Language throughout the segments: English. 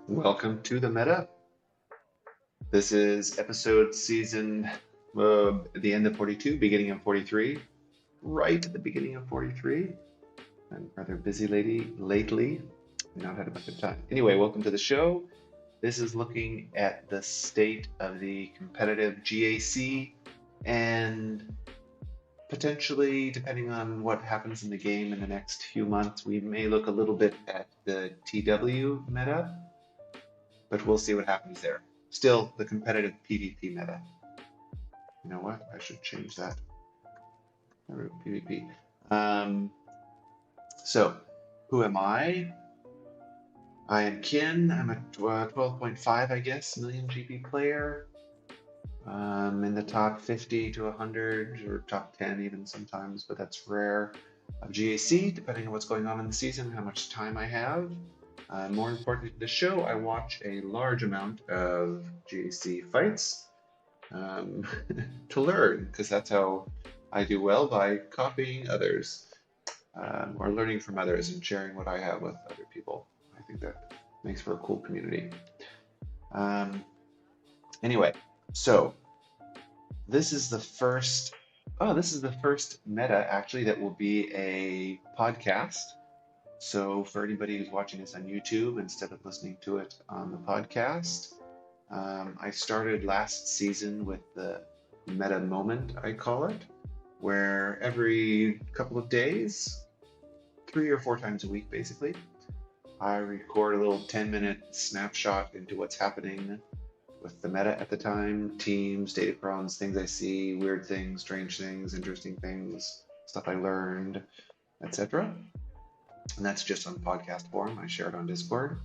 Welcome to the meta. This is episode season, the end of 42, beginning of 43, right at the beginning of 43. I'm rather busy lately. Not had a bunch of time. Anyway, welcome to the show. This is looking at the state of the competitive GAC and potentially, depending on what happens in the game in the next few months, we may look a little bit at the TW meta, but we'll see what happens there. Still, the competitive PvP meta. You know what? I should change that. I wrote PvP. Um, so, who am I? I am Kin. I'm a 12.5, I guess, million GP player. In the top 50 to 100, or top 10 even sometimes, but that's rare. Of GAC, depending on what's going on in the season, how much time I have. More important to the show, I watch a large amount of GAC fights um, to learn, because that's how I do well, by copying others or learning from others and sharing what I have with other people. I think that makes for a cool community. Um, anyway, so this is the first. Oh, this is the first meta actually that will be a podcast. So for anybody who's watching this on YouTube instead of listening to it on the podcast, I started last season with the meta moment, I call it, where every couple of days, 3 or 4 times a week basically, I record a little 10-minute snapshot into what's happening with the meta at the time, teams, datacrons, things I see, weird things, strange things, interesting things, stuff I learned, etc. And that's just on podcast form. I share it on Discord.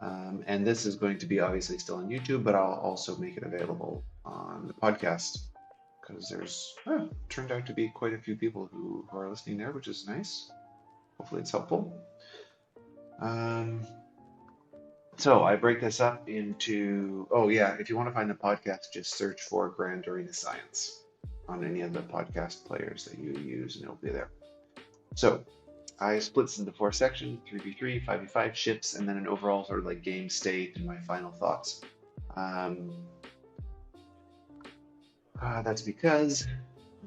And this is going to be obviously still on YouTube, but I'll also make it available on the podcast because there's turned out to be quite a few people who are listening there, which is nice. Hopefully it's helpful. So I break this up into, oh yeah, if you want to find the podcast, just search for Grand Arena Science on any of the podcast players that you use and it'll be there. So I split this into 4 sections, 3v3, 5v5 ships, and then an overall sort of like game state and my final thoughts. That's because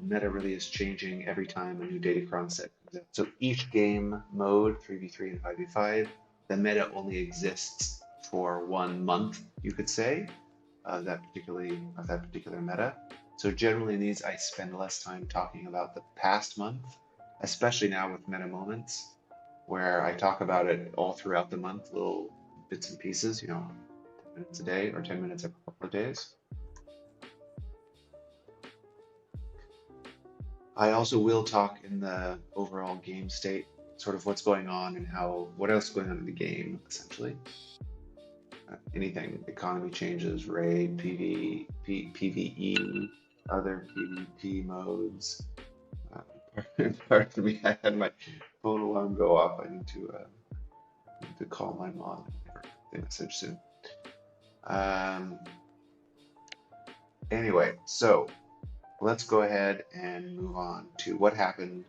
meta really is changing every time a new Datacron set comes out. So each game mode, 3v3 and 5v5, the meta only exists for 1 month, you could say, that particular meta. So generally in these, I spend less time talking about the past month, especially now with meta moments, where I talk about it all throughout the month, little bits and pieces, 10 minutes a day or 10 minutes every couple of days. I also will talk in the overall game state, sort of what's going on and what else is going on in the game, essentially. Anything, economy changes, raid, PvE, other PvP modes. Pardon me, I had my phone alarm go off. I need to call my mom and message soon. Anyway, so let's go ahead and move on to what happened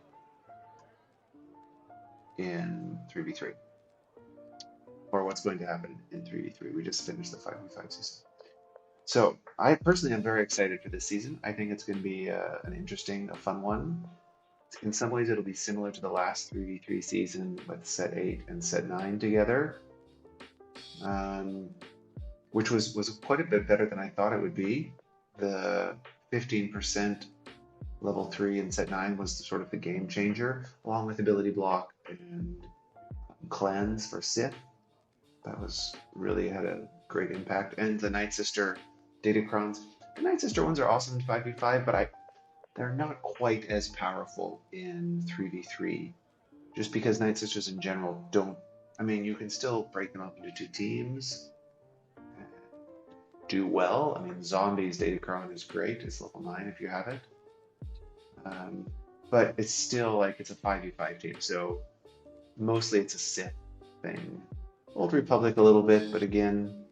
in 3v3, or what's going to happen in 3v3. We just finished the 5v5 season. So I personally am very excited for this season. I think it's going to be an interesting, a fun one. In some ways, it'll be similar to the last 3v3 season with set 8 and set 9 together, which was quite a bit better than I thought it would be. The 15% level 3 in set 9 was sort of the game changer, along with ability block and cleanse for Sith. That was really had a great impact. And the Night Sister Datacrons. The Night Sister ones are awesome in 5v5, but they're not quite as powerful in 3v3. Just because Night Sisters in general don't. I mean, you can still break them up into 2 teams, do well. I mean, Zombies Datacron is great. It's level 9 if you have it. But it's still like it's a 5v5 team, so mostly it's a Sith thing. Old Republic a little bit, but again,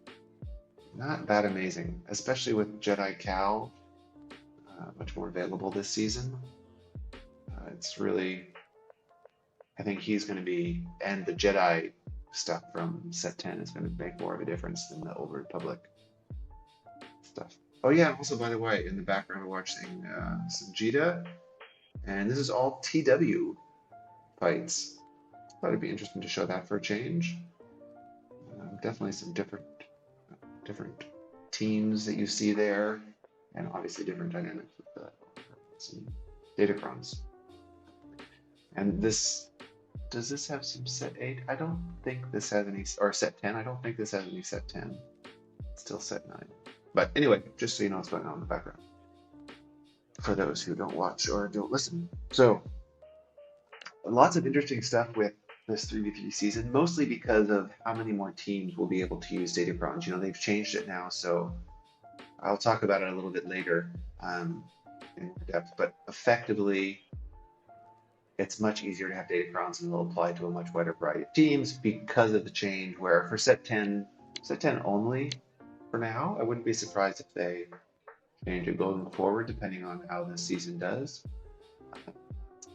not that amazing, especially with Jedi Cal, much more available this season. It's really, I think he's going to be, and the Jedi stuff from set 10 is going to make more of a difference than the Old Republic stuff. Oh yeah, and also by the way, in the background we're watching some Jita, and this is all TW fights. Thought it'd be interesting to show that for a change. Definitely some different teams that you see there, and obviously different dynamics with some Datacrons. And this, does this have some set 8? I don't think this has any, or set 10. I don't think this has any set 10. It's still set 9. But anyway, just so you know what's going on in the background, for those who don't watch or don't listen. So lots of interesting stuff with this 3v3 season, mostly because of how many more teams will be able to use Datacrons. You know, they've changed it now, so I'll talk about it a little bit later in more depth, but effectively, it's much easier to have Datacrons and they'll apply to a much wider variety of teams because of the change where for set 10 only for now, I wouldn't be surprised if they change it going forward depending on how this season does.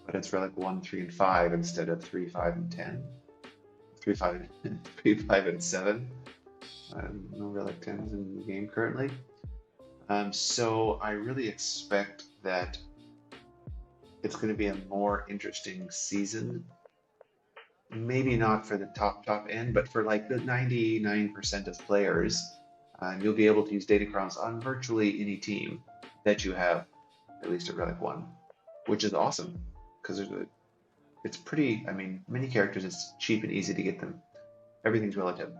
But it's Relic 1, 3, and 5 instead of 3, 5, and 10. 3, 5, 3, 5, and 7. No Relic 10s in the game currently. So I really expect that it's going to be a more interesting season. Maybe not for the top end, but for like the 99% of players, you'll be able to use Datacrons on virtually any team that you have at least a Relic 1, which is awesome because it's pretty, I mean, many characters, it's cheap and easy to get them. Everything's relative.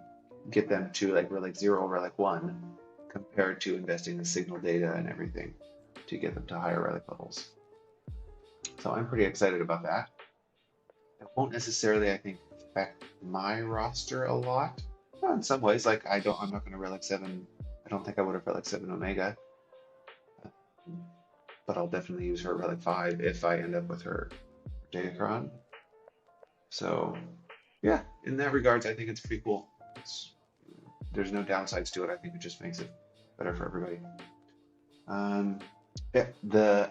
Get them to like Relic 0 or Relic 1 compared to investing in signal data and everything to get them to higher Relic levels. So I'm pretty excited about that. It won't necessarily, I think, affect my roster a lot. Well, in some ways, like I'm not going to Relic 7. I don't think I would have Relic 7 Omega, but I'll definitely use her Relic 5 if I end up with her Datacron. So yeah, in that regards, I think it's pretty cool. There's no downsides to it. I think it just makes it better for everybody.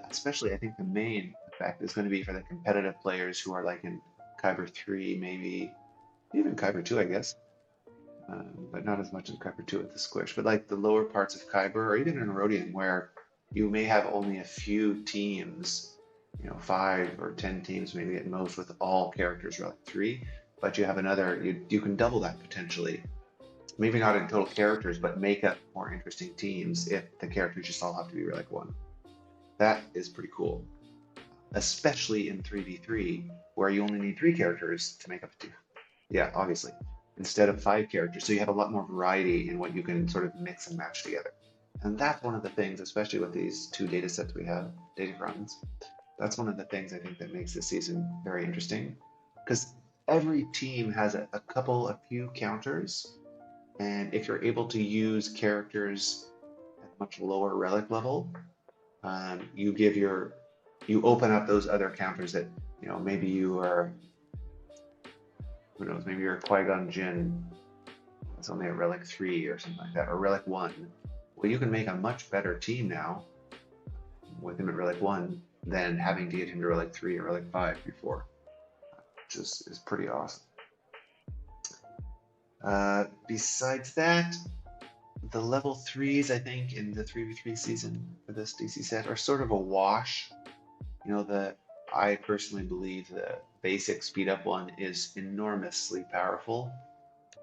Especially I think the main effect is going to be for the competitive players who are like in Kyber 3, maybe even Kyber 2, I guess, but not as much as Kyber 2 with the squish, but like the lower parts of Kyber or even in Rodian where you may have only a few teams, 5 or 10 teams maybe at most with all characters Relic 3, but you have another, you can double that potentially. Maybe not in total characters, but make up more interesting teams if the characters just all have to be Relic 1. That is pretty cool. Especially in 3v3, where you only need 3 characters to make up a team. Yeah, obviously. Instead of 5 characters, so you have a lot more variety in what you can sort of mix and match together. And that's one of the things, especially with these 2 data sets we have, Datacrons, that's one of the things I think that makes this season very interesting. Because every team has a few counters, and if you're able to use characters at a much lower Relic level, you open up those other counters that, maybe you are, who knows, maybe you're a Qui-Gon Jinn, it's only a Relic 3 or something like that, or Relic 1. Well, you can make a much better team now with him at Relic 1 than having to get him to Relic 3 or Relic 5 before, which is pretty awesome. Besides that, the level 3s, I think, in the 3v3 season for this DC set are sort of a wash. I personally believe the basic speed up one is enormously powerful,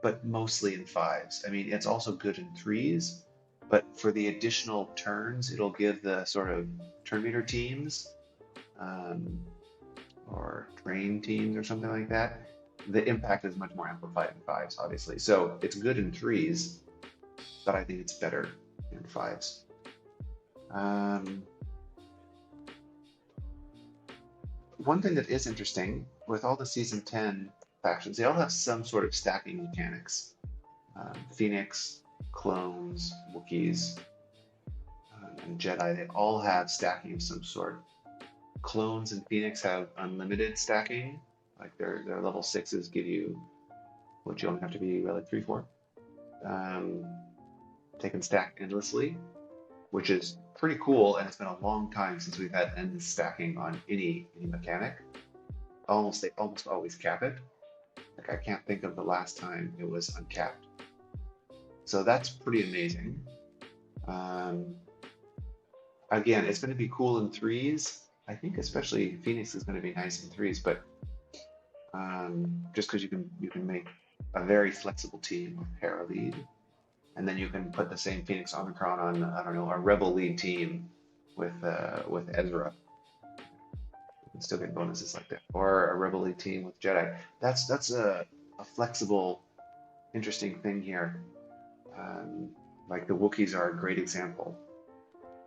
but mostly in 5s. I mean, it's also good in 3s, but for the additional turns, it'll give the sort of turn meter teams or train teams or something like that. The impact is much more amplified in 5s, obviously. So it's good in 3s, but I think it's better in 5s. One thing that is interesting with all the Season 10 factions, they all have some sort of stacking mechanics. Phoenix, clones, Wookiees, and Jedi, they all have stacking of some sort. Clones and Phoenix have unlimited stacking. Like their level 6s give you what you only have to be Relic 3 for. They can stack endlessly, which is pretty cool, and it's been a long time since we've had endless stacking on any mechanic. They almost always cap it. Like I can't think of the last time it was uncapped. So that's pretty amazing. Um, Again, it's going to be cool in threes. I think especially Phoenix is going to be nice in threes, but just because you can make a very flexible team with Para lead, and then you can put the same Phoenix Omicron on, I don't know, a Rebel lead team with Ezra. You can still get bonuses like that, or a Rebel lead team with Jedi. That's a flexible, interesting thing here. Um, like the Wookiees are a great example.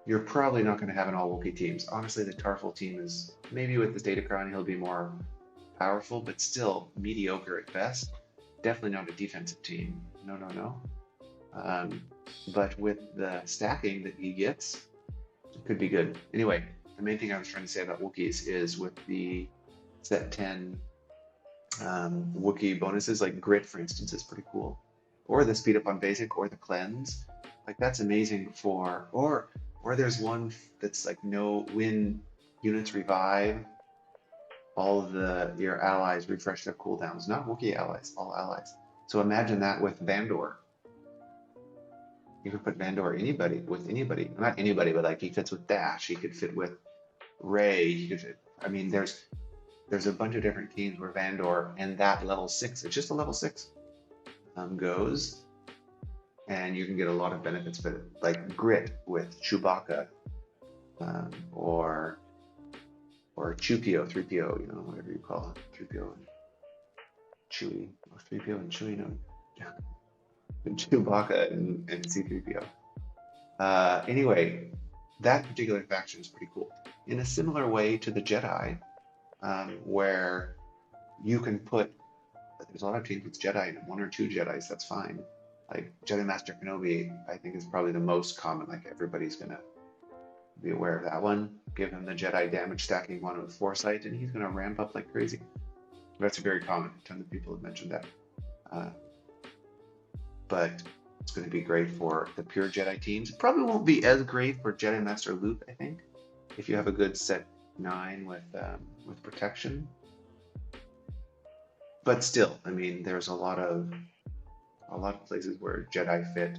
You're probably not going to have an all Wookiee teams. Honestly, the Tarful team is maybe with the Datacron he'll be more powerful, but still mediocre at best. Definitely not a defensive team. No, no, no. Um, but with the stacking that he gets, it could be good. Anyway, the main thing I was trying to say about Wookiees is with the set 10 Wookiee bonuses, like Grit, for instance, is pretty cool. Or the speed up on basic, or the cleanse. Like that's amazing for, or there's one that's like no when units revive, all of your allies refresh their cooldowns. Not Wookiee allies, all allies. So imagine that with Vandor. You could put Vandor anybody with anybody, not anybody, but like he fits with Dash. He could fit with Ray. He could fit, I mean, there's a bunch of different teams where Vandor and that level 6, it's just a level 6, goes, and you can get a lot of benefits with it, like Grit with Chewbacca, or Chewpio, 3PO, whatever you call it, 3PO and Chewie, or 3PO and Chewie, no, Chewbacca and C-3PO. Anyway, that particular faction is pretty cool. In a similar way to the Jedi, where you can put, there's a lot of teams with Jedi and 1 or 2 Jedis, that's fine. Like Jedi Master Kenobi, I think is probably the most common, like everybody's gonna be aware of that one. Give him the Jedi damage stacking one with Foresight, and he's gonna ramp up like crazy. That's very common, a ton of people have mentioned that. But it's going to be great for the pure Jedi teams. It probably won't be as great for Jedi Master Luke, I think, if you have a good set 9 with protection. But still, I mean, there's a lot of places where Jedi fit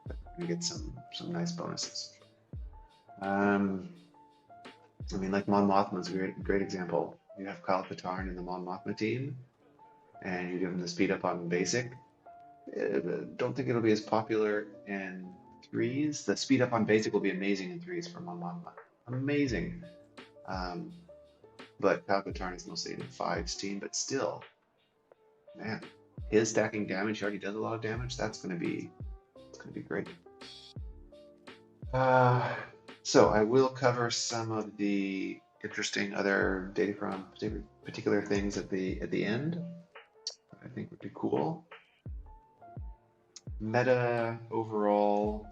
that can get some nice bonuses. I mean, like Mon Mothma's a great example. You have Kyle Katarn in the Mon Mothma team, and you give him the speed up on basic. Don't think it'll be as popular in threes. The speed up on basic will be amazing in threes for Mon Mothma. Amazing. But Kyle Katarn is mostly in fives team, but still, man, his stacking damage, he already does a lot of damage. It's gonna be great. So I will cover some of the interesting other data from particular things at the end. I think would be cool. Meta overall,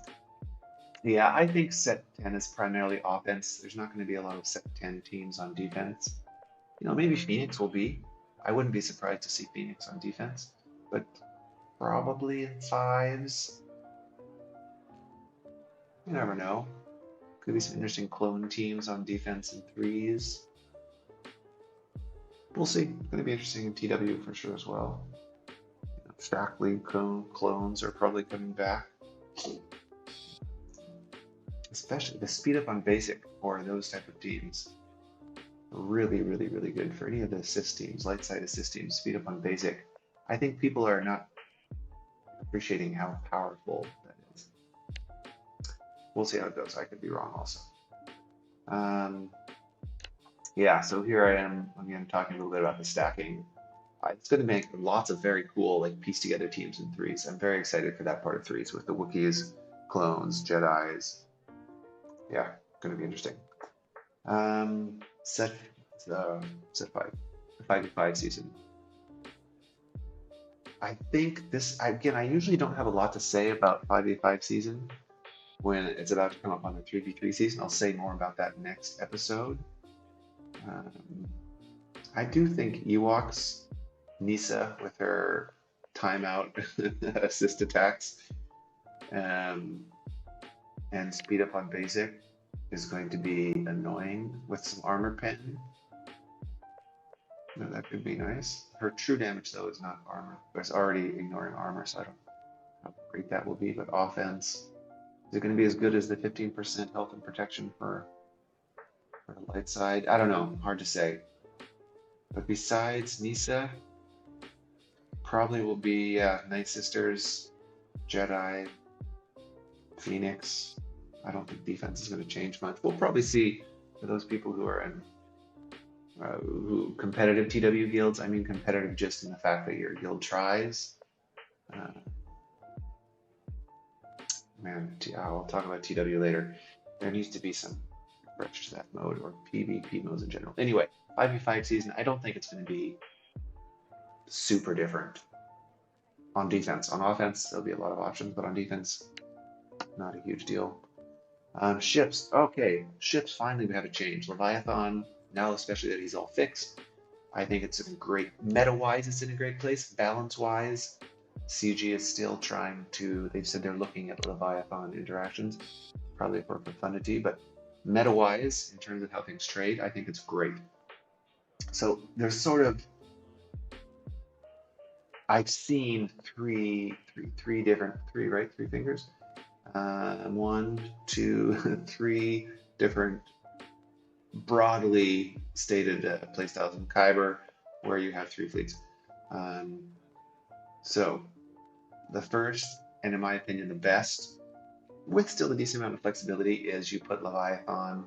yeah, I think set 10 is primarily offense. There's not going to be a lot of set 10 teams on defense. Maybe Phoenix will be. I wouldn't be surprised to see Phoenix on defense, but probably in fives. You never know. Could be some interesting clone teams on defense in threes. We'll see. It's going to be interesting in TW for sure as well. Shackley clones are probably coming back. Especially the speed up on basic or those type of teams. Really, really, really good for any of the assist teams, light side assist teams, speed up on basic. I think people are not appreciating how powerful that is. We'll see how it goes. I could be wrong also. Yeah, so here I am again talking a little bit about the stacking. It's going to make lots of very cool, like piece together teams in threes. I'm very excited for that part of threes with the Wookiees, clones, Jedis. Yeah, going to be interesting. Set 5, the 5v5 season. I think this, again, I usually don't have a lot to say about 5v5 season when it's about to come up on the 3v3 season. I'll say more about that next episode. I do think Ewoks, Nisa with her timeout assist attacks, and speed up on basic is going to be annoying with some armor pen. That could be nice. Her true damage though is not armor. It's already ignoring armor, so I don't know how great that will be. But offense, is it going to be as good as the 15% health and protection for the light side? I don't know. Hard to say. But besides Nisa, probably will be Night Sisters, Jedi, Phoenix. I don't think defense is going to change much. We'll probably see for those people who are in who competitive TW guilds. I mean competitive just in the fact that your guild tries. Uh, man, I'll talk about TW later. There needs to be some refresh to that mode or PvP modes in general. Anyway, 5v5 season, I don't think it's going to be super different on defense. On offense, there'll be a lot of options, but on defense, not a huge deal. Ships. Okay, ships finally we have a change. Leviathan, now especially that he's all fixed. I think it's a great, meta-wise, it's in a great place. Balance-wise, CG is still trying to, they've said they're looking at Leviathan interactions, probably for profundity, but meta-wise, in terms of how things trade, I think it's great. So there's sort of, I've seen three fingers? 1, 2, 3 different broadly stated playstyles in Kyber where you have 3 fleets. So the first, and in my opinion the best, with still a decent amount of flexibility, is you put Leviathan,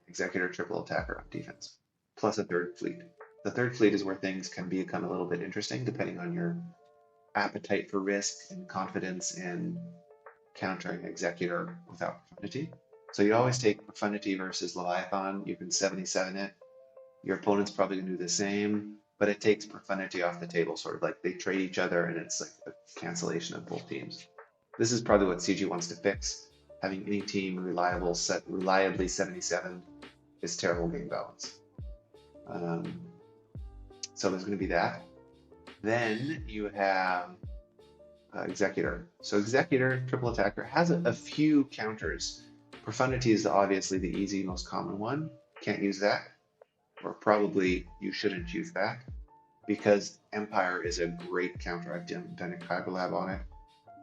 Executor, Triple Attacker on defense, plus a 3rd fleet. The 3rd fleet is where things can become a little bit interesting depending on your appetite for risk and confidence in countering Executor without profundity. So you always take profundity versus Leviathan. You can 77 it. Your opponent's probably going to do the same, but it takes profundity off the table, sort of like they trade each other and it's like a cancellation of both teams. This is probably what CG wants to fix. Having any team reliably 77 is terrible game balance. So there's going to be that. Then you have Executor. So Executor, Triple Attacker, has a few counters. Profundity is obviously the easy, most common one. Can't use that. Or probably you shouldn't use that, because Empire is a great counter. I've done a Kyber lab on it,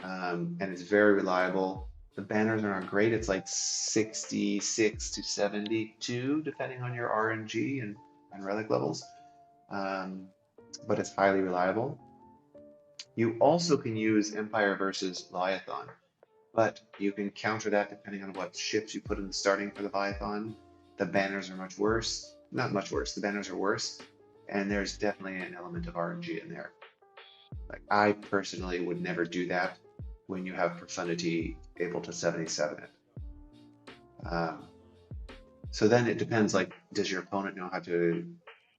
and it's very reliable. The banners are not great. It's like 66 to 72, depending on your RNG and relic levels, but it's highly reliable. You also can use Empire versus Leviathan, but you can counter that depending on what ships you put in the starting for Leviathan. The banners are much worse. Not much worse, the banners are worse, and there's definitely an element of RNG in there. Like, I personally would never do that when you have Profundity able to 77 it. So then it depends, like, does your opponent know how to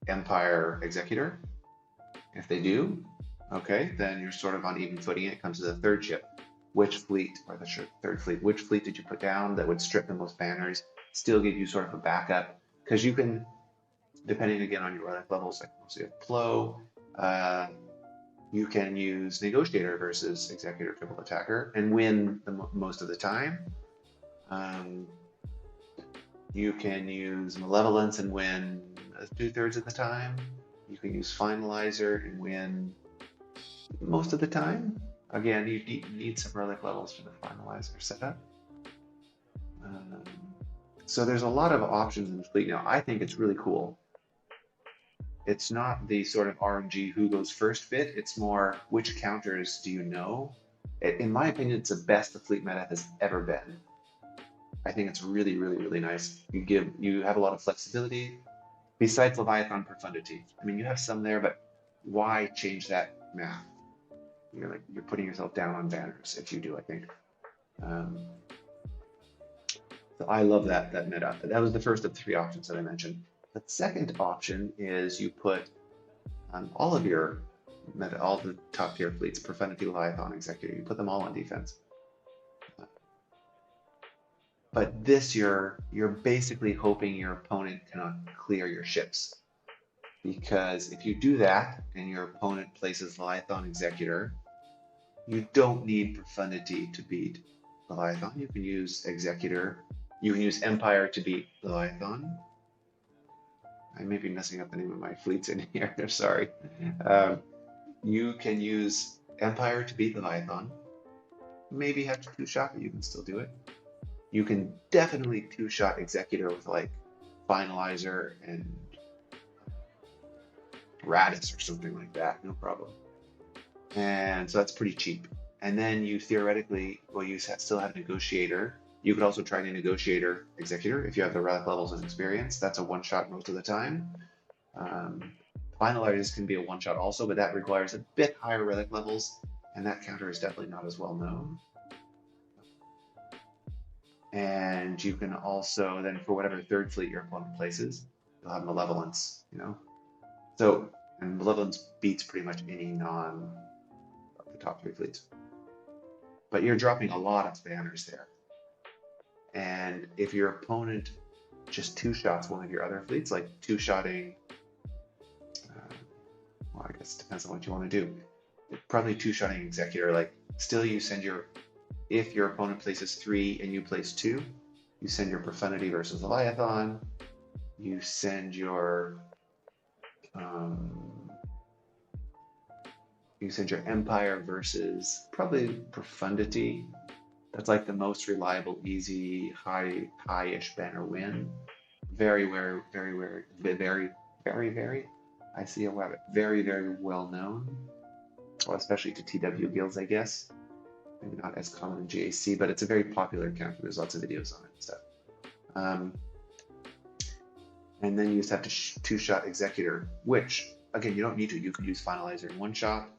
Empire Executor? If they do, okay, then you're sort of on even footing. It comes to the 3rd ship. Which fleet, or the 3rd fleet, which fleet did you put down that would strip the most banners, still give you sort of a backup? Because you can, depending again on your relic levels, like mostly have Plo, you can use Negotiator versus Executor Triple Attacker and win most of the time. You can use Malevolence and win 2/3 of the time. You can use Finalizer and win most of the time. Again, you need some relic levels for the Finalizer setup. So there's a lot of options in the fleet now. I think it's really cool. It's not the sort of RNG who goes first fit. It's more which counters do you know. In my opinion, it's the best the fleet meta has ever been. I think it's really, really, really nice. You have a lot of flexibility. Besides Leviathan Profundity, I mean, you have some there, but why change that math? You're putting yourself down on banners if you do, I think. So I love that meta. That was the first of the 3 options that I mentioned. The second option is you put all of your meta, all the top tier fleets, Profundity, Leviathan, Executor, you put them all on defense. But this, you're basically hoping your opponent cannot clear your ships. Because if you do that and your opponent places Leviathan Executor, you don't need Profundity to beat Leviathan. You can use Executor. You can use Empire to beat Leviathan. I may be messing up the name of my fleets in here. Sorry. Um, you can use Empire to beat Leviathan. Maybe have to two-shot, but you can still do it. You can definitely two-shot Executor with like Finalizer and Radis or something like that, no problem. And so that's pretty cheap. And then you theoretically, well, you still have Negotiator. You could also try the Negotiator Executor if you have the relic levels and experience. That's a one-shot most of the time. Um, Finalizers can be a one-shot also, but that requires a bit higher relic levels, and that counter is definitely not as well known. And you can also then, for whatever third fleet your opponent places, you'll have Malevolence, you know? So, and Malevolence beats pretty much any non the top three fleets. But you're dropping a lot of banners there. And if your opponent just two-shots one of your other fleets, like two-shotting, well, I guess it depends on what you want to do. Probably two-shotting Executor, like still you send your, if your opponent places 3 and you place 2, you send your Profundity versus Leviathan, you send your Empire versus probably Profundity. That's like the most reliable, easy, high-ish banner win. Very, very, very, very, very, very, very. I see a rabbit. Very, very well known. Well, especially to TW guilds, I guess. Maybe not as common in GAC, but it's a very popular account. There's lots of videos on it and stuff. And then you just have to two-shot Executor, which, again, you don't need to. You could use Finalizer in one shot.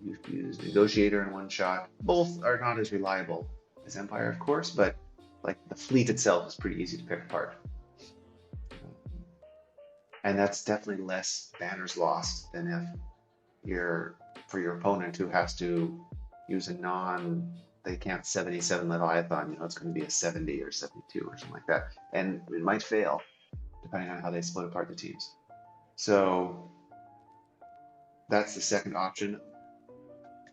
You could use Negotiator in one shot. Both are not as reliable as Empire, of course, but like the fleet itself is pretty easy to pick apart. And that's definitely less banners lost than if you're, for your opponent who has to use a they can't 77 Leviathan, you know, it's going to be a 70 or 72 or something like that. And it might fail, depending on how they split apart the teams. So that's the second option.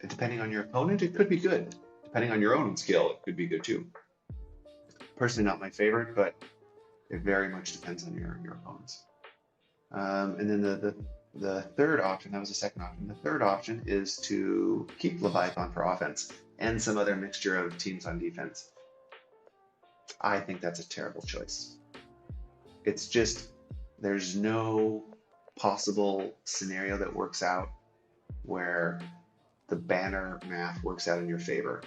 Depending on your opponent, it could be good. Depending on your own skill, it could be good too. Personally, not my favorite, but it very much depends on your opponents. And then the third option, that was the second option. The third option is to keep Leviathan for offense and some other mixture of teams on defense. I think that's a terrible choice. It's just, there's no possible scenario that works out where the banner math works out in your favor.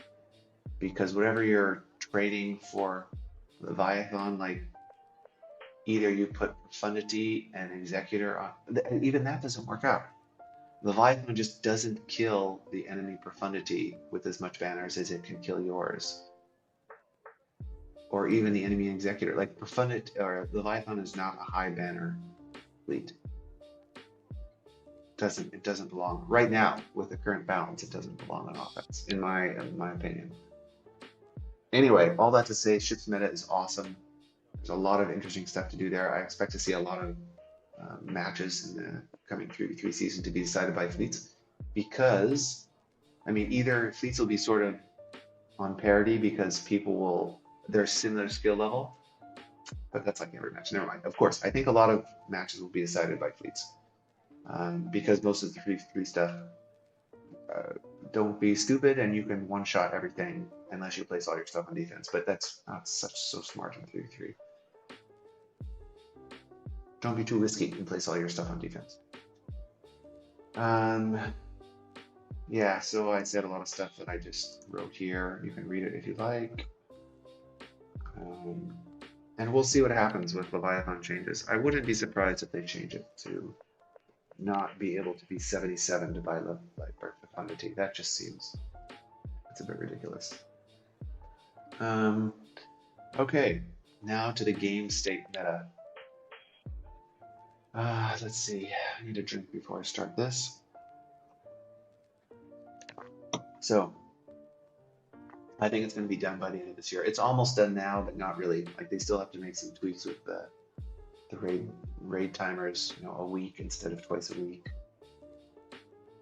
Because whatever you're trading for Leviathan, like either you put Profundity and Executor on, even that doesn't work out. Leviathan just doesn't kill the enemy Profundity with as much banners as it can kill yours. Or even the enemy Executor. Like Profundity or Leviathan is not a high banner fleet. It doesn't belong right now with the current balance. It doesn't belong on offense, in my opinion. Anyway, all that to say, ships meta is awesome. There's a lot of interesting stuff to do there. I expect to see a lot of matches in the coming 3v3 season to be decided by fleets, because I mean either fleets will be sort of on parity because they're similar skill level, but that's like every match. Never mind. Of course, I think a lot of matches will be decided by fleets. Because most of the 3v3 stuff, don't be stupid and you can one-shot everything unless you place all your stuff on defense, but that's not so smart in 3v3. Don't be too risky and place all your stuff on defense. Yeah, so I said a lot of stuff that I just wrote here. You can read it if you like. And we'll see what happens with Leviathan changes. I wouldn't be surprised if they change it to not be able to be 77 to buy Profundity. That just seems, it's a bit ridiculous. Okay, now to the game state meta. Let's see, I need a drink before I start this. So, I think it's going to be done by the end of this year. It's almost done now, but not really. Like they still have to make some tweaks with the raid timers, you know, a week instead of twice a week.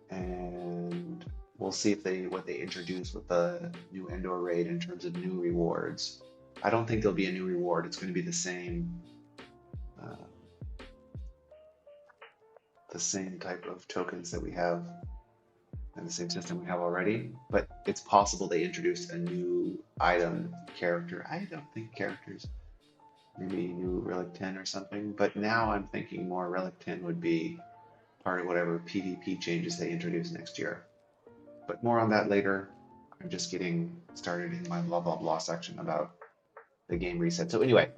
And we'll see if what they introduce with the new Endor raid in terms of new rewards. I don't think there'll be a new reward. It's going to be the same the same type of tokens that we have and the same system we have already, but it's possible they introduced a new item character. I don't think characters, maybe new Relic 10 or something, but now I'm thinking more Relic 10 would be part of whatever PvP changes they introduce next year. But more on that later. I'm just getting started in my blah blah blah section about the game reset. So anyway,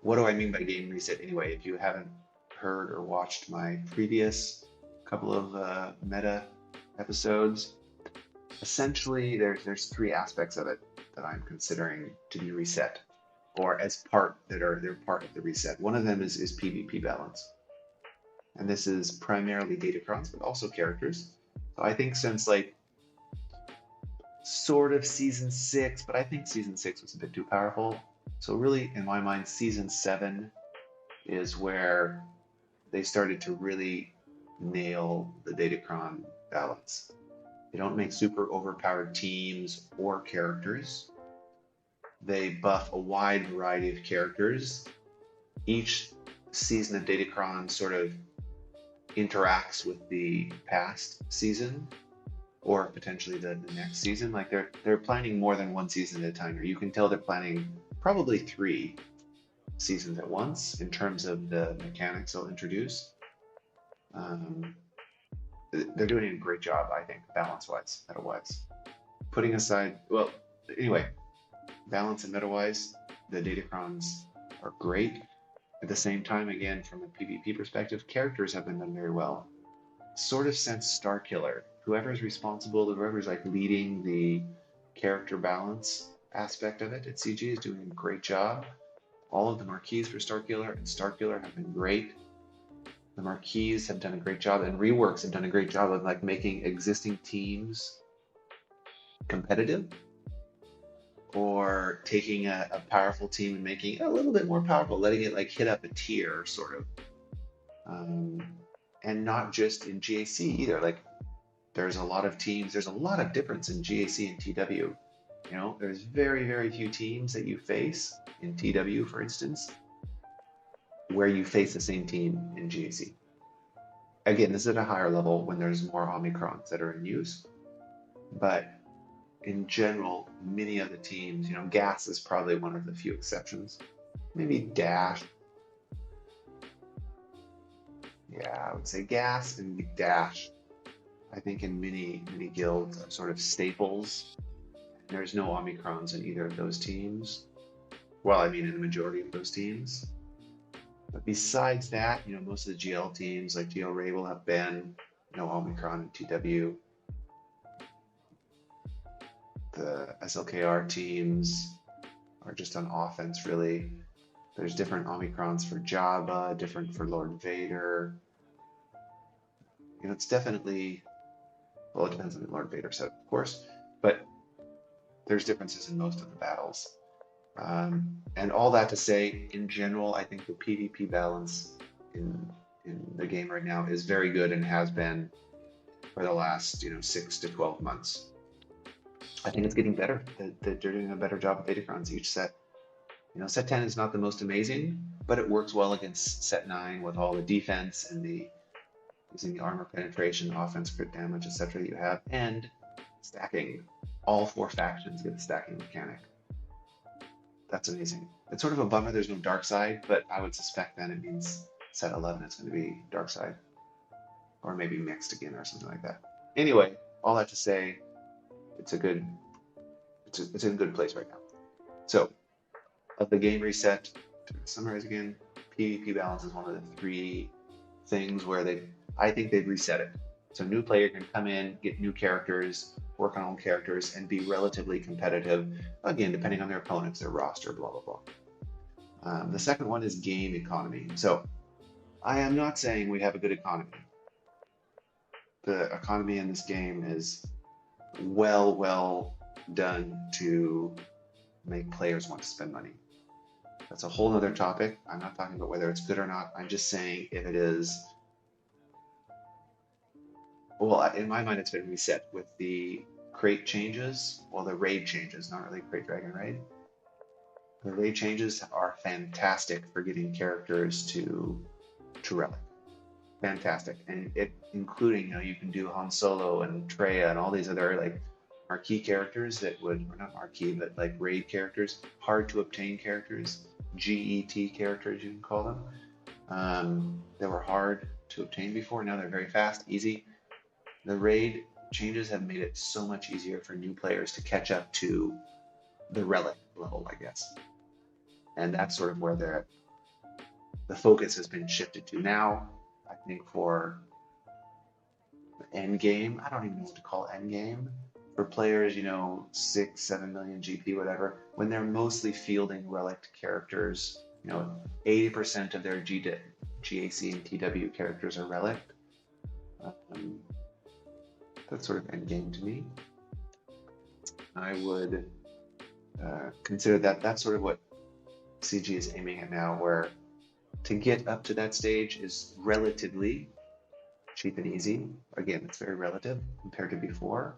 what do I mean by game reset anyway? If you haven't heard or watched my previous couple of meta episodes, essentially there's three aspects of it that I'm considering to be reset, or as they're part of the reset. One of them is PvP balance, and this is primarily datacrons, but also characters. So I think since like sort of season 6, but I think season 6 was a bit too powerful. So really, in my mind, season 7 is where they started to really nail the datacron balance. They don't make super overpowered teams or characters. They buff a wide variety of characters. Each season of datacron sort of interacts with the past season or potentially the next season. Like they're planning more than one season at a time, or you can tell they're planning probably 3 seasons at once in terms of the mechanics they'll introduce. They're doing a great job, I think, balance-wise, meta-wise. Putting aside, well, anyway, balance and meta-wise, the datacrons are great. At the same time, again, from a PvP perspective, characters have been done very well. Sort of since Starkiller, whoever's responsible, whoever's like leading the character balance aspect of it at CG is doing a great job. All of the marquees for Starkiller and Starkiller have been great. The marquees have done a great job, and reworks have done a great job of like making existing teams competitive, or taking a powerful team and making it a little bit more powerful, letting it like hit up a tier, sort of. And not just in GAC either. Like there's a lot of teams, there's a lot of difference in GAC and TW. You know, there's very, very few teams that you face in TW, for instance, where you face the same team in GAC. Again, this is at a higher level when there's more Omicrons that are in use. But in general, many of the teams, you know, Gas is probably one of the few exceptions. Maybe Dash. Yeah, I would say Gas and Dash. I think in many guilds are sort of staples. There's no Omicrons in either of those teams. Well, I mean, in the majority of those teams. But besides that, you know, most of the GL teams like GL Ray will have been no Omicron in TW. The SLKR teams are just on offense, really. There's different Omicrons for Jabba, different for Lord Vader. You know, it's definitely, well, it depends on the Lord Vader set, of course, but there's differences in most of the battles. And all that to say, in general, I think the PvP balance in the game right now is very good and has been for the last 6 to 12 months. I think it's getting better. They're doing a better job of datacrons each set. You know, set 10 is not the most amazing, but it works well against set 9 with all the defense and using the armor penetration, offense, crit damage, etc. that you have, and stacking. All 4 factions get the stacking mechanic. That's amazing. It's sort of a bummer there's no dark side, but I would suspect then it means set 11 is going to be dark side, or maybe mixed again or something like that. Anyway, all that to say, it's in a good place right now. So, of the game reset, to summarize again, PvP balance is one of the 3 things where I think they've reset it. So new player can come in, get new characters, work on old characters, and be relatively competitive, again, depending on their opponents, their roster, blah, blah, blah. The second one is game economy. So I am not saying we have a good economy. The economy in this game is well done to make players want to spend money. That's a whole other topic. I'm not talking about whether it's good or not. I'm just saying if it is, well, in my mind, it's been reset with the crate changes, well, the raid changes, not really crate dragon raid. The raid changes are fantastic for getting characters to relic. fantastic. And it, including, you can do Han Solo and Traya and all these other like marquee characters that would, or not marquee, but like raid characters, hard to obtain characters, GET characters, you can call them. They were hard to obtain before. Now they're very fast, easy. The raid changes have made it so much easier for new players to catch up to the relic level, I guess. And that's sort of where the focus has been shifted to now. I think for end game, I don't even know what to call end game. For players, 6, 7 million GP, whatever, when they're mostly fielding relic characters, 80% of their GAC and TW characters are relic. That's sort of end game to me. I would consider that that's sort of what CG is aiming at now, where to get up to that stage is relatively cheap and easy. Again, it's very relative compared to before.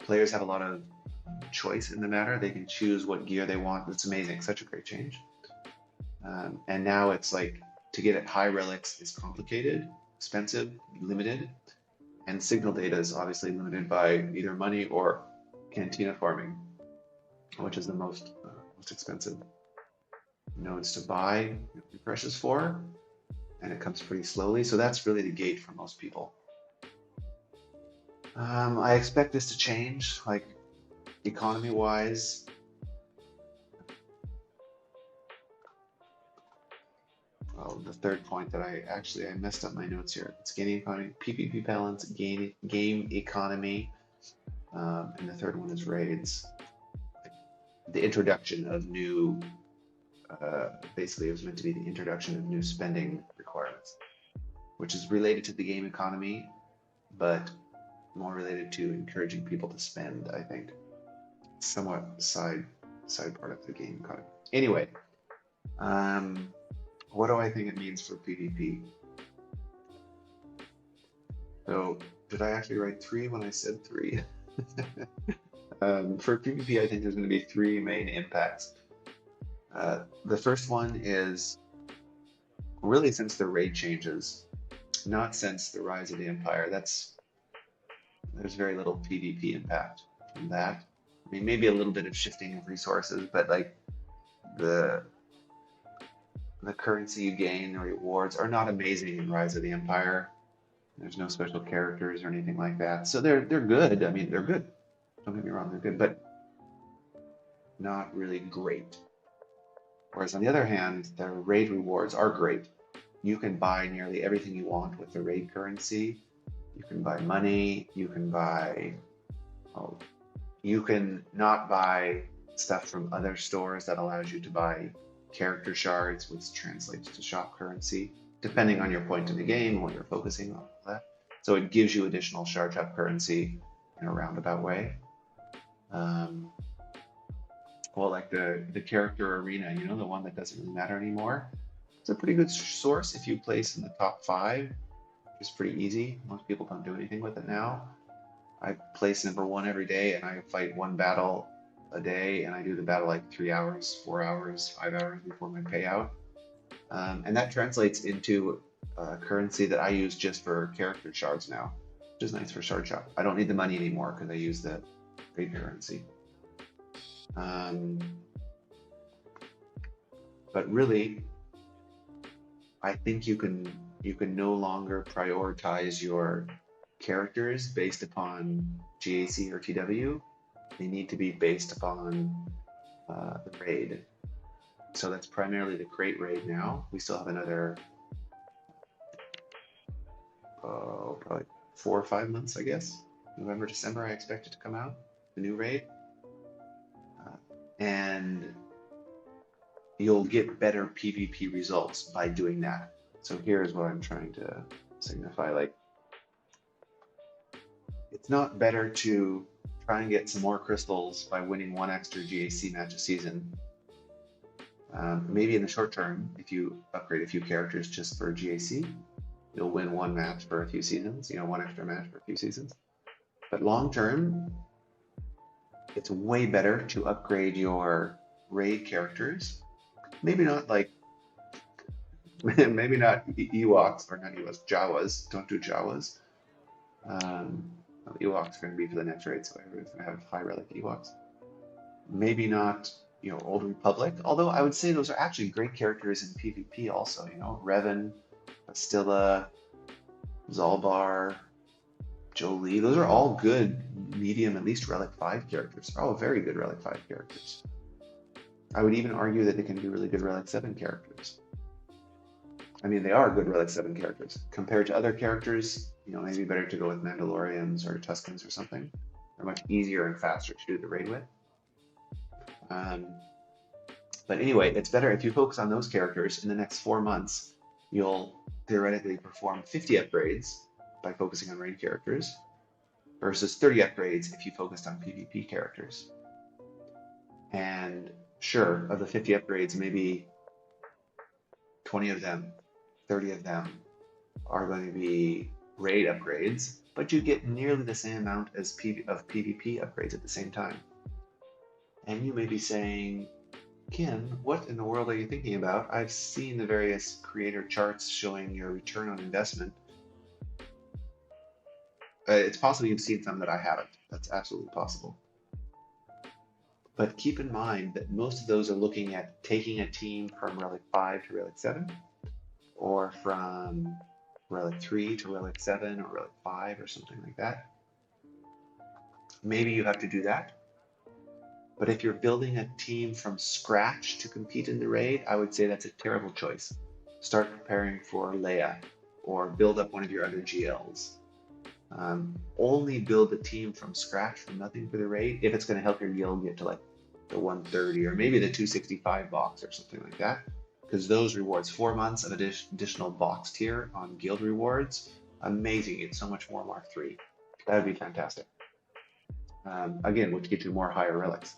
Players have a lot of choice in the matter. They can choose what gear they want. It's amazing, such a great change. And now it's like, to get at high relics is complicated, expensive, limited, and signal data is obviously limited by either money or cantina farming, which is the most expensive nodes to buy refreshes for, and it comes pretty slowly. So that's really the gate for most people. I expect this to change, like economy-wise. Well, the third point that I messed up my notes here. It's gaming economy, PvP balance, game economy, and the third one is raids. The introduction of new, basically it was meant to be the introduction of new spending requirements, which is related to the game economy, but more related to encouraging people to spend, I think. Somewhat side part of the game economy. Anyway, what do I think it means for PvP? So, did I actually write 3 when I said 3? For PvP, I think there's going to be 3 main impacts. The first one is really since the raid changes, not since the rise of the Empire. There's very little PvP impact from that. I mean, maybe a little bit of shifting of resources, but like the currency you gain, the rewards are not amazing in Rise of the Empire. There's no special characters or anything like that. So they're good. I mean, they're good. Don't get me wrong, they're good, but not really great. Whereas on the other hand, the raid rewards are great. You can buy nearly everything you want with the raid currency. You can buy money, you can not buy stuff from other stores that allows you to buy character shards, which translates to shop currency, depending on your point in the game and what you're focusing on. That. So it gives you additional shard shop currency in a roundabout way. Well, like the character arena, the one that doesn't really matter anymore. It's a pretty good source if you place in the top 5. It's pretty easy. Most people don't do anything with it now. I place number 1 every day, and I fight 1 battle a day, and I do the battle like 3 hours, 4 hours, 5 hours before my payout. And that translates into currency that I use just for character shards now, which is nice for shard shop. I don't need the money anymore because I use the raid currency. But really, I think you can no longer prioritize your characters based upon GAC or TW. They need to be based upon the raid. So that's primarily the crate raid now. We still have another probably 4 or 5 months, I guess. November, December, I expect it to come out, the new raid. And you'll get better PvP results by doing that. So here's what I'm trying to signify. Like, it's not better to try and get some more crystals by winning 1 extra GAC match a season. Maybe in the short term, if you upgrade a few characters just for GAC, you'll win 1 match for a few seasons, 1 extra match for a few seasons. But long term, it's way better to upgrade your raid characters. Maybe not like Maybe not Ewoks, or not Ewoks, Jawas. Don't do Jawas. Ewoks are going to be for the next raid, so everyone's going to have high relic Ewoks. Maybe not, Old Republic, although I would say those are actually great characters in PvP also, Revan, Bastilla, Zalbar, Jolie, those are all good medium, at least Relic 5 characters. They're all very good Relic 5 characters. I would even argue that they can be really good Relic 7 characters. I mean, they are good Relic 7 characters. Compared to other characters, maybe better to go with Mandalorians or Tuskens or something. They're much easier and faster to do the raid with. But anyway, it's better if you focus on those characters. In the next 4 months, you'll theoretically perform 50 upgrades by focusing on raid characters versus 30 upgrades if you focused on PvP characters. And sure, of the 50 upgrades, maybe 20 of them, 30 of them are going to be raid upgrades, but you get nearly the same amount of PvP upgrades at the same time. And you may be saying, Kim, what in the world are you thinking about? I've seen the various creator charts showing your return on investment. It's possible you've seen some that I haven't. That's absolutely possible. But keep in mind that most of those are looking at taking a team from Relic 5 to Relic 7, or from Relic 3 to Relic 7, or Relic 5, or something like that. Maybe you have to do that. But if you're building a team from scratch to compete in the raid, I would say that's a terrible choice. Start preparing for Leia, or build up one of your other GLs. Only build a team from scratch, from nothing for the raid, if it's going to help your guild get to like the 130 or maybe the 265 box or something like that. Because those rewards, 4 months of additional box tier on guild rewards, amazing. It's so much more Mark III. That would be fantastic. Again, which gets you more higher relics.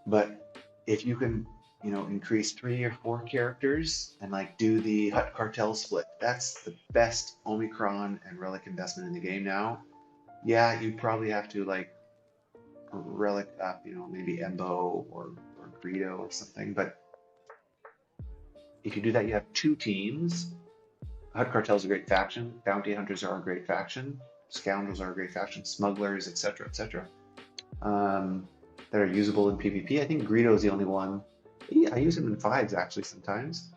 But if you can, increase 3 or 4 characters and like do the Hut Cartel split, that's the best Omicron and relic investment in the game now. Yeah, you probably have to like relic up, maybe Embo or Greedo or something. But if you do that, you have 2 teams. Hut Cartel is a great faction. Bounty Hunters are a great faction. Scoundrels are a great faction. Smugglers, etc., etc. That are usable in PvP. I think Greedo is the only one. Yeah, I use him in 5s actually sometimes.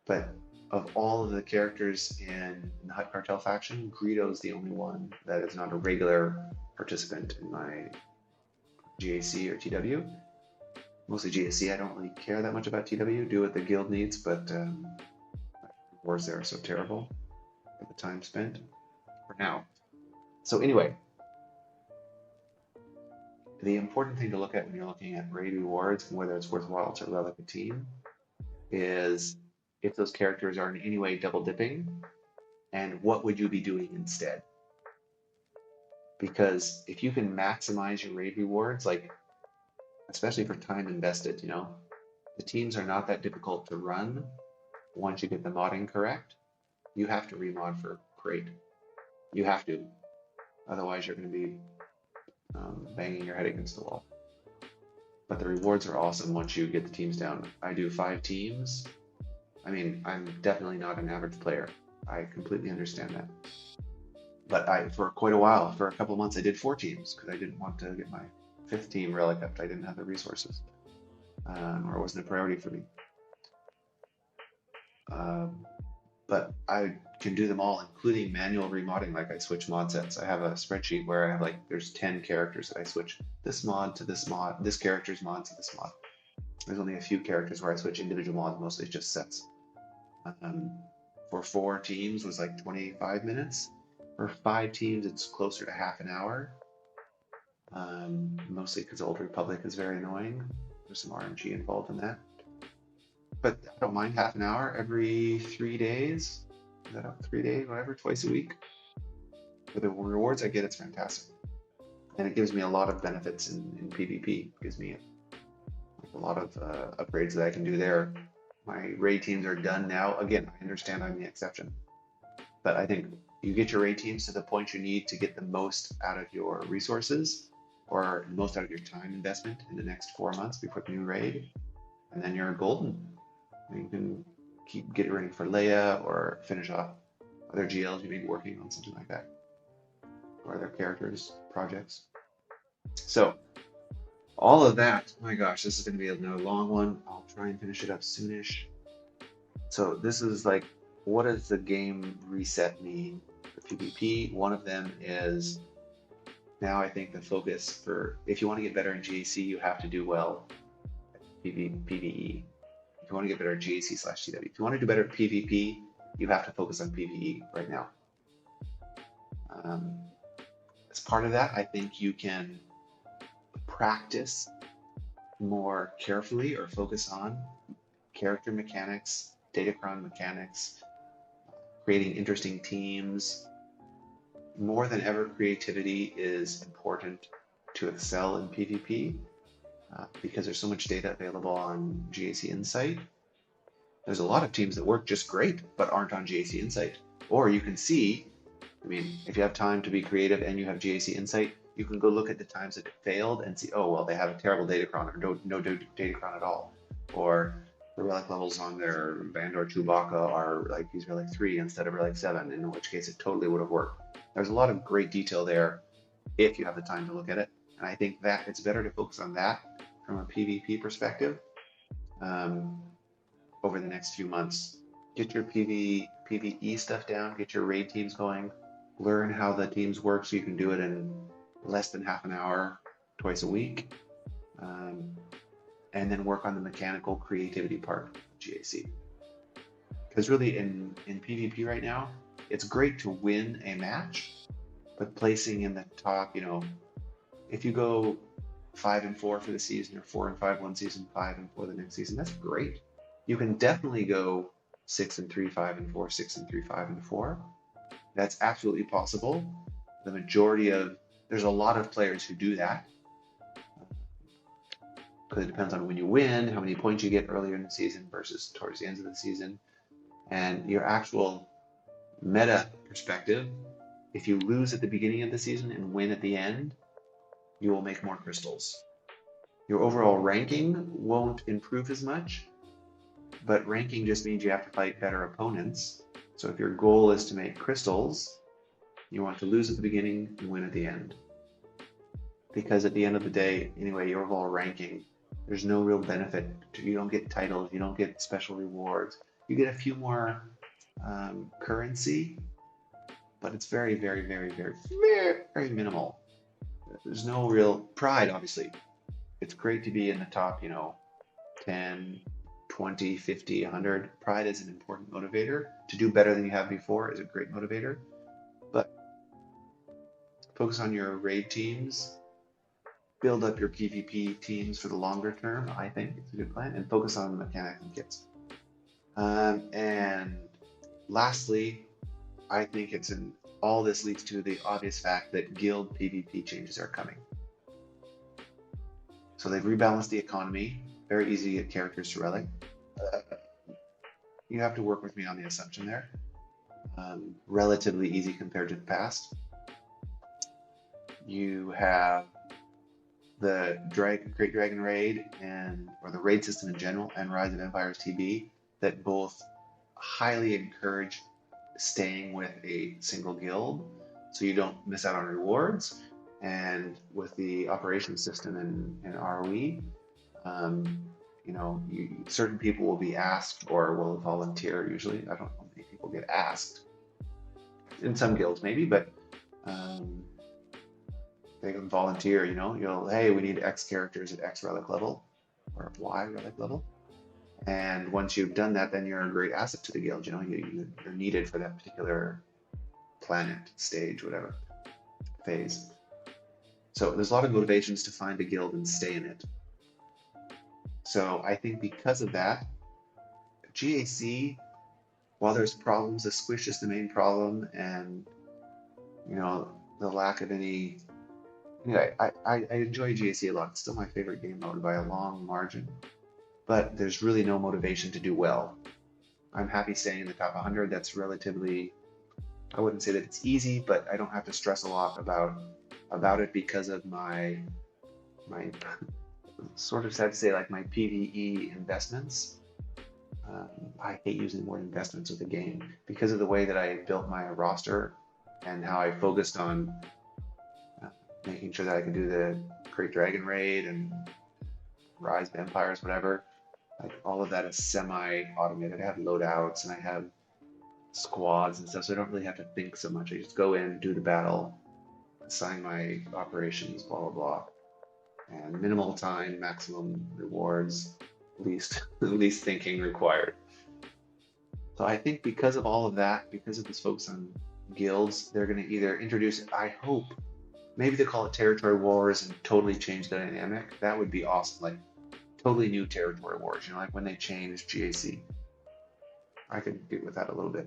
But of all of the characters in the Hut Cartel faction, Greedo is the only one that is not a regular participant in my GAC or TW. Mostly GAC, I don't really care that much about TW, do what the guild needs, but wars there are so terrible at the time spent for now. So anyway, the important thing to look at when you're looking at raid rewards and whether it's worthwhile to relic a team is if those characters are in any way double dipping, and what would you be doing instead? Because if you can maximize your raid rewards, like especially for time invested, the teams are not that difficult to run once you get the modding correct. You have to remod for crate. You have to. Otherwise, you're going to be banging your head against the wall. But the rewards are awesome once you get the teams down. I do 5 teams. I mean, I'm definitely not an average player. I completely understand that. But for quite a while, for a couple of months, I did 4 teams because I didn't want to get my 5th team relic up. I didn't have the resources, or it wasn't a priority for me. But I can do them all, including manual remodding. Like I switch mod sets. I have a spreadsheet where I have there's 10 characters that I switch this mod to this mod, this character's mod to this mod. There's only a few characters where I switch individual mods, mostly just sets. For 4 teams was like 25 minutes. For 5 teams, it's closer to half an hour. Mostly because Old Republic is very annoying. There's some RNG involved in that. But I don't mind half an hour every 3 days. Is that up 3 days, whatever, twice a week? For the rewards I get, it's fantastic. And it gives me a lot of benefits in PvP. It gives me a lot of upgrades that I can do there. My raid teams are done now. Again, I understand I'm the exception. But I think you get your raid teams to the point you need to get the most out of your resources, or most out of your time investment in the next 4 months before the new raid, and then you're golden. You can get ready for Leia or finish off other GLs you may be working on, something like that, or other characters, projects. So all of that, my gosh, this is going to be a long one. I'll try and finish it up soonish. So this is like, what does the game reset mean for PvP? One of them is, now I think the focus for, if you want to get better in GAC, you have to do well at PvE. If you want to get better at GAC/CW, if you want to do better at PvP, you have to focus on PvE right now. As part of that, I think you can practice more carefully or focus on character mechanics, datacron mechanics, creating interesting teams. More than ever, creativity is important to excel in PvP because there's so much data available on GAC Insight. There's a lot of teams that work just great but aren't on GAC Insight. Or you can see, I mean, if you have time to be creative and you have GAC Insight, you can go look at the times that it failed and see, oh, well, they have a terrible datacron or no datacron at all. Or the relic levels on their Bandor Chewbacca are like these Relic 3 instead of Relic 7, in which case it totally would have worked. There's a lot of great detail there if you have the time to look at it. And I think that it's better to focus on that from a PvP perspective over the next few months. Get your PvE stuff down, get your raid teams going, learn how the teams work so you can do it in less than half an hour, twice a week. And then work on the mechanical creativity part of GAC. Because really in PvP right now, it's great to win a match, but placing in the top, if you go 5-4 for the season, or 4-5 one season, 5-4 the next season, that's great. You can definitely go 6-3, 5-4, 6-3, 5-4. That's absolutely possible. There's a lot of players who do that. Because it depends on when you win, how many points you get earlier in the season versus towards the end of the season. And your actual meta perspective, if you lose at the beginning of the season and win at the end, you will make more crystals. Your overall ranking won't improve as much, but ranking just means you have to fight better opponents. So if your goal is to make crystals, you want to lose at the beginning and win at the end. Because at the end of the day, anyway, your overall ranking, there's no real benefit. You don't get titles, you don't get special rewards. You get a few more currency, but it's very, very, very, very, very, very minimal. There's no real pride, obviously. It's great to be in the top, 10, 20, 50, 100. Pride is an important motivator. To do better than you have before is a great motivator. But focus on your raid teams. Build up your PvP teams for the longer term, I think it's a good plan, and focus on the mechanics and kits. And lastly, I think all this leads to the obvious fact that guild PvP changes are coming. So they've rebalanced the economy, very easy to get characters to Relic. You have to work with me on the assumption there. Relatively easy compared to the past. You have the Great Dragon Raid or the raid system in general and Rise of Empires TB that both highly encourage staying with a single guild so you don't miss out on rewards. And with the operations system in ROE, certain people will be asked or will volunteer usually. I don't know how many people get asked. In some guilds maybe, but they can volunteer, hey, we need X characters at X relic level or Y relic level. And once you've done that, then you're a great asset to the guild. You're needed for that particular planet, stage, whatever, phase. So there's a lot of motivations to find a guild and stay in it. So I think because of that, GAC, while there's problems, the squish is the main problem, and the lack of any. Anyway, I enjoy GAC a lot. It's still my favorite game mode by a long margin, but there's really no motivation to do well. I'm happy staying in the top 100. That's relatively, I wouldn't say that it's easy, but I don't have to stress a lot about it because of my sort of sad to say, like my PvE investments. I hate using the word investments with a game because of the way that I built my roster and how I focused on uh, making sure that I can do the Great Dragon Raid and Rise of Empires, whatever. Like all of that is semi-automated. I have loadouts and I have squads and stuff, so I don't really have to think so much. I just go in, do the battle, assign my operations, blah blah blah, and minimal time, maximum rewards, least least thinking required. So I think because of all of that, because of this focus on guilds, they're going to either introduce, I hope, maybe they call it territory wars and totally change the dynamic. That would be awesome. Like totally new territory wars, like when they changed GAC. I could get with that a little bit.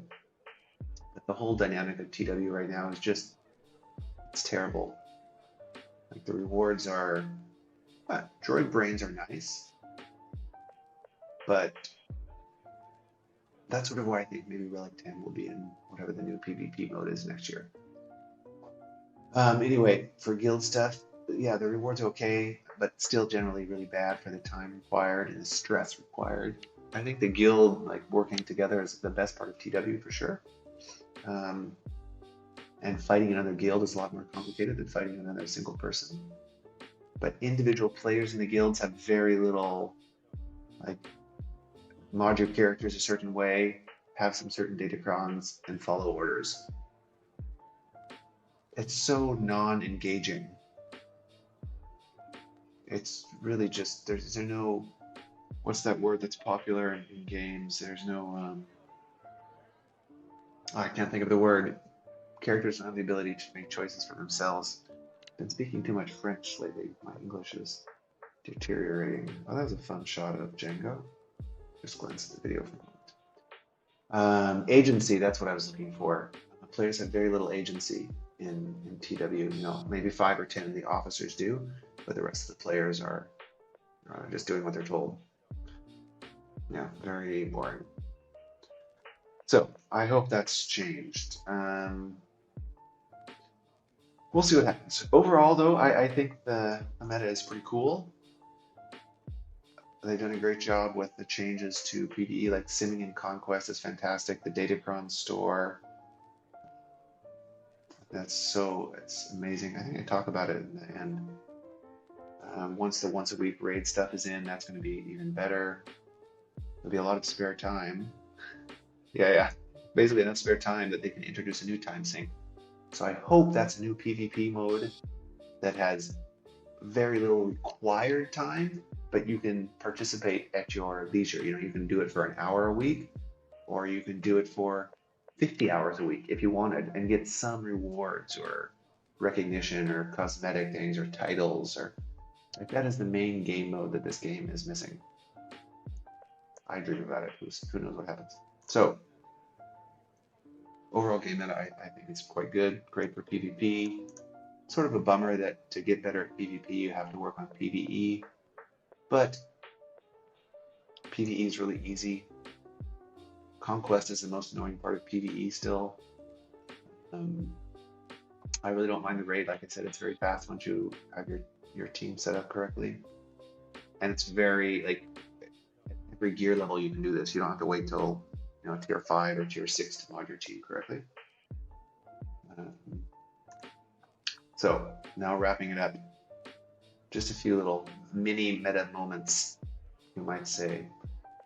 But the whole dynamic of TW right now is just, it's terrible. Like the rewards are, droid brains are nice, but that's sort of why I think maybe Relic 10 will be in whatever the new PvP mode is next year. Anyway, for guild stuff, yeah, the rewards are okay, but still generally really bad for the time required and the stress required. I think the guild, like working together, is the best part of TW for sure. And fighting another guild is a lot more complicated than fighting another single person. But individual players in the guilds have very little, like, mod your characters a certain way, have some certain datacrons, and follow orders. It's so non-engaging. It's really just, there's no, what's that word that's popular in games? There's no, I can't think of the word. Characters don't have the ability to make choices for themselves. I've been speaking too much French lately. My English is deteriorating. Oh, that was a fun shot of Django. Just glance at the video for a moment. Agency, that's what I was looking for. Players have very little agency in TW. Maybe 5 or 10 the officers do, but the rest of the players are just doing what they're told. Yeah, very boring. So I hope that's changed. We'll see what happens. Overall, though, I think the meta is pretty cool. They've done a great job with the changes to PvE, like Simming and Conquest is fantastic. The Datacron store, it's amazing. I think I talk about it in the end. Once the once a week raid stuff is in, that's going to be even better. There'll be a lot of spare time. Yeah. Basically enough spare time that they can introduce a new time sink. So I hope that's a new PvP mode that has very little required time, but you can participate at your leisure. You can do it for an hour a week, or you can do it for 50 hours a week if you wanted and get some rewards or recognition or cosmetic things or titles, or like that is the main game mode that this game is missing. I dream about it. Who knows what happens? So overall game meta, I think it's quite good. Great for PvP. Sort of a bummer that to get better at PvP you have to work on PvE, but PvE is really easy. Conquest is the most annoying part of PvE still. I really don't mind the raid. Like I said, it's very fast once you have your team set up correctly, and it's very, like, every gear level you can do this. You don't have to wait till tier 5 or tier 6 to mod your team correctly. So now wrapping it up, just a few little mini meta moments, you might say,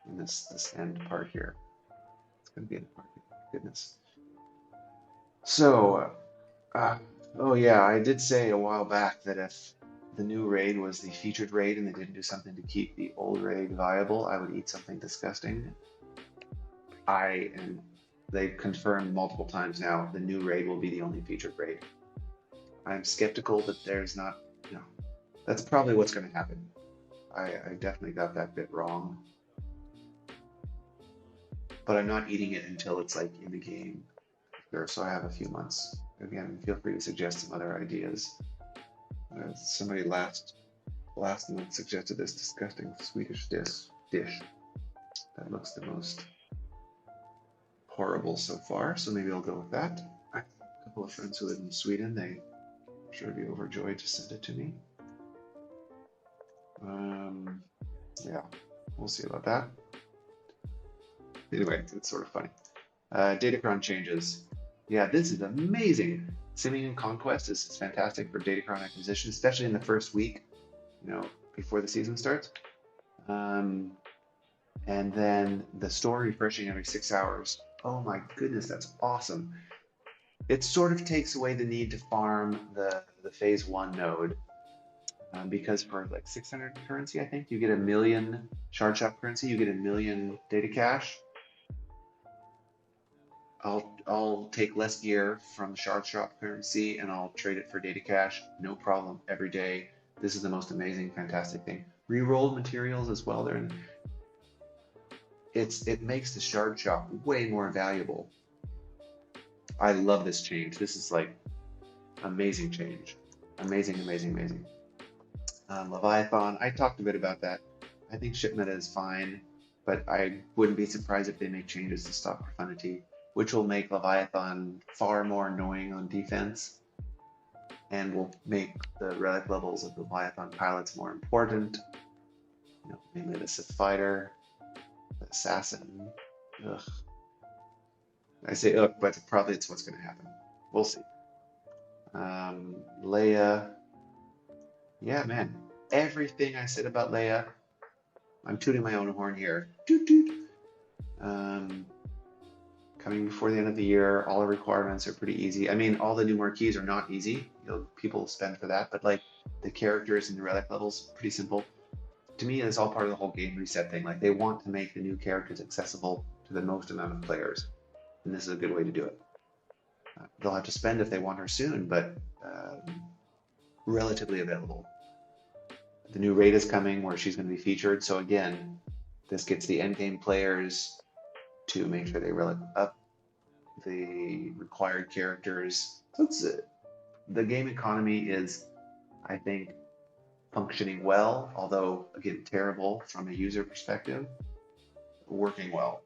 in this end part here. It's going to be in part. Goodness. So, oh yeah, I did say a while back that if the new raid was the featured raid and they didn't do something to keep the old raid viable, I would eat something disgusting. They've confirmed multiple times now, the new raid will be the only featured raid. I'm skeptical that there's not, that's probably what's going to happen. I definitely got that bit wrong. But I'm not eating it until it's like in the game. So I have a few months. Again, feel free to suggest some other ideas. Somebody last month suggested this disgusting Swedish dish that looks the most horrible so far, so maybe I'll go with that. I have a couple of friends who live in Sweden. They should be overjoyed to send it to me. Yeah, we'll see about that. Anyway, it's sort of funny. Datacron changes. Yeah, this is amazing. Simming and Conquest is fantastic for Datacron acquisition, especially in the first week, before the season starts. And then the store refreshing every 6 hours. Oh my goodness, that's awesome. It sort of takes away the need to farm the phase one node, because for like 600 currency, I think you get a million shard shop currency, you get a million data cache. I'll take less gear from shard shop currency and I'll trade it for data cache, no problem, every day. This is the most amazing, fantastic thing. Rerolled materials as well. It makes the shard shop way more valuable. I love this change. This is like amazing change. Amazing, amazing, amazing. Leviathan, I talked a bit about that. I think ship meta is fine, but I wouldn't be surprised if they make changes to stop Profundity, which will make Leviathan far more annoying on defense and will make the relic levels of Leviathan pilots more important. Mainly the Sith Fighter, the Assassin. Ugh. I say ugh, but probably it's what's going to happen. We'll see. Leia. Yeah, man. Everything I said about Leia, I'm tooting my own horn here. Toot toot. Coming before the end of the year, all the requirements are pretty easy. I mean, all the new marquees are not easy. People spend for that, but like the characters and the relic levels, pretty simple. To me, it's all part of the whole game reset thing. Like they want to make the new characters accessible to the most amount of players, and this is a good way to do it. They'll have to spend if they want her soon, but relatively available. The new raid is coming where she's going to be featured. So again, this gets the endgame players to make sure they relic up the required characters. So the game economy is, I think, functioning well, although again terrible from a user perspective. Working well.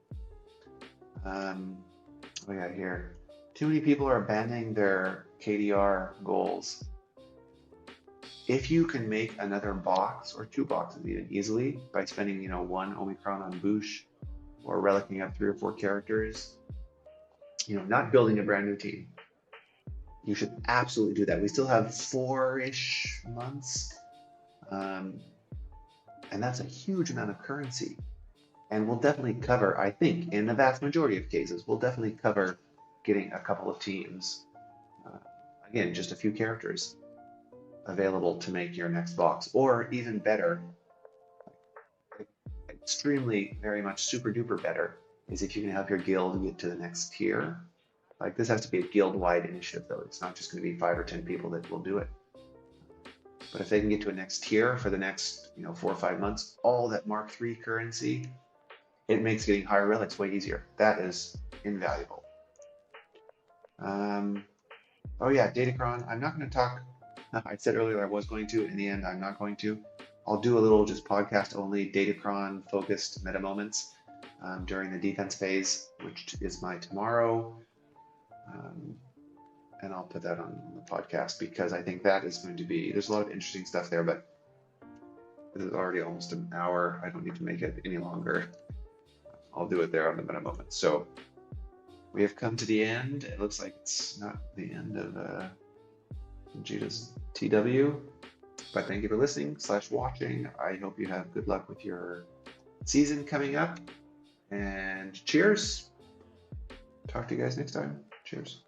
What we got here? Too many people are abandoning their KDR goals. If you can make another box or two boxes even easily by spending, one Omicron on Boosh or relicing up 3 or 4 characters, not building a brand new team, you should absolutely do that. We still have 4-ish months, and that's a huge amount of currency. And we'll definitely cover, I think, in the vast majority of cases, we'll definitely cover getting a couple of teams. Again, just a few characters available to make your next box, or even better, extremely, very much super duper better, is if you can help your guild get to the next tier. Like this has to be a guild-wide initiative though. It's not just going to be 5 or 10 people that will do it. But if they can get to a next tier for the next 4 or 5 months, all that Mark III currency, it makes getting higher relics way easier. That is invaluable. Oh yeah, Datacron. I'm not going to talk. I said earlier I was going to. In the end, I'm not going to. I'll do a little just podcast only Datacron focused meta moments during the defense phase, which is my tomorrow. And I'll put that on the podcast because I think that is going to be, there's a lot of interesting stuff there, but it is already almost an hour. I don't need to make it any longer. I'll do it there on the meta moment. So we have come to the end. It looks like it's not the end of Vegeta's TW, but thank you for listening / watching. I hope you have good luck with your season coming up, and cheers. Talk to you guys next time. Cheers.